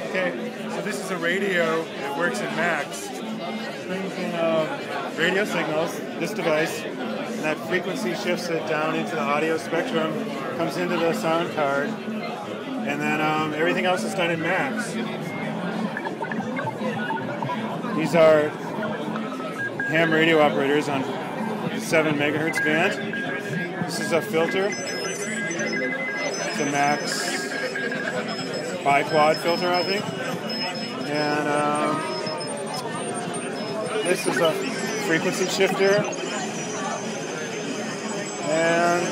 Okay, so this is a radio that works in Macs. It brings in radio signals, this device, and that frequency shifts it down into the audio spectrum, comes into the sound card, and then everything else is done in Macs. These are ham radio operators on 7 megahertz band. This is a filter. It's a Max bi-quad filter, I think. And this is a frequency shifter. And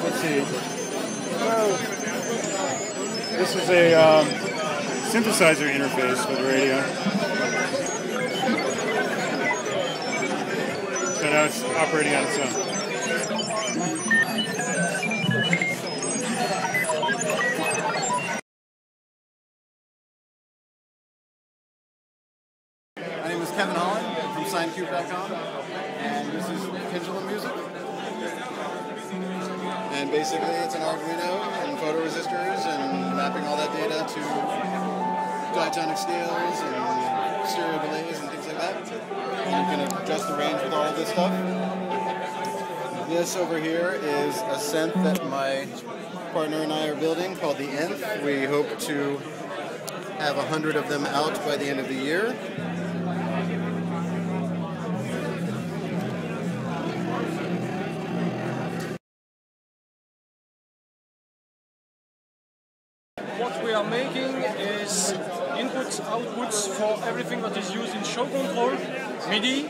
let's see. This is a synthesizer interface for the radio. So now it's operating on its own. My name is Kevin Holland from SignCube.com, and this is Pendulum Music. And basically it's an Arduino and photoresistors and mapping all that data to diatonic scales and stereo delays and things like that. And you can adjust the range with all of this stuff. This over here is a synth that my partner and I are building called the Nth. We hope to have 100 of them out by the end of the year. What we are making is inputs, outputs for everything that is used in show control, MIDI,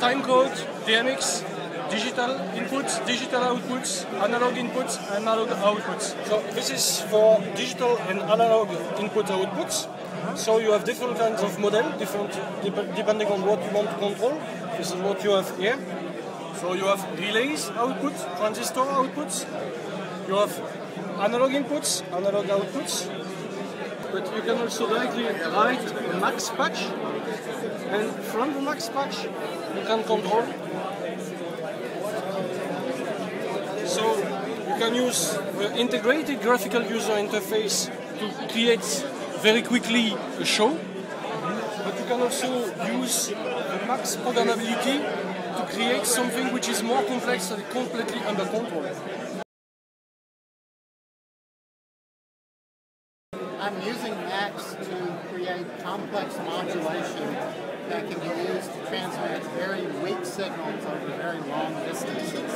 timecode, DMX, digital inputs, digital outputs, analog inputs, analog outputs. So this is for digital and analog input-outputs. So you have different kinds of model, depending on what you want to control. This is what you have here. So you have relays output, transistor outputs. You have analog inputs, analog outputs, but you can also directly write a max patch, and from the max patch you can control. So you can use the integrated graphical user interface to create very quickly a show, but you can also use the max programmability to create something which is more complex and completely under control. I'm using Max to create complex modulation that can be used to transmit very weak signals over very long distances.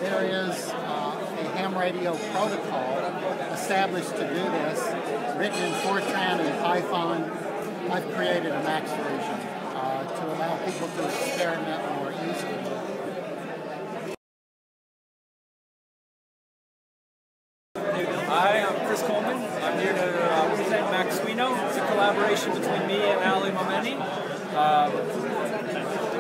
There is a ham radio protocol established to do this, written in Fortran and Python. I've created a Max version to allow people to experiment more easily. Hi, I'm Coleman. I'm here to present Maxwino. It's a collaboration between me and Ali Momeni.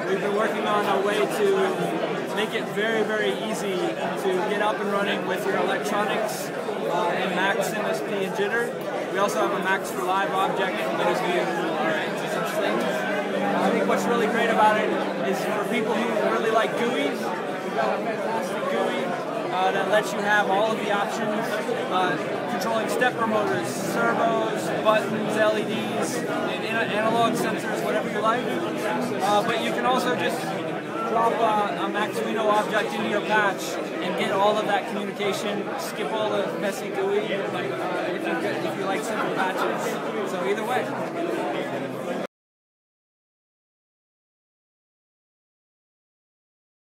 We've been working on a way to make it very, very easy to get up and running with your electronics and Max MSP and Jitter. We also have a Max for Live object that is used such things. I think what's really great about it is for people who really like GUIs. We've got a fantastic GUI that lets you have all of the options, controlling stepper motors, servos, buttons, LEDs, analog sensors, whatever you like. But you can also just drop a Maxwino object into your patch and get all of that communication, skip all the messy GUI if you like simple patches. So either way.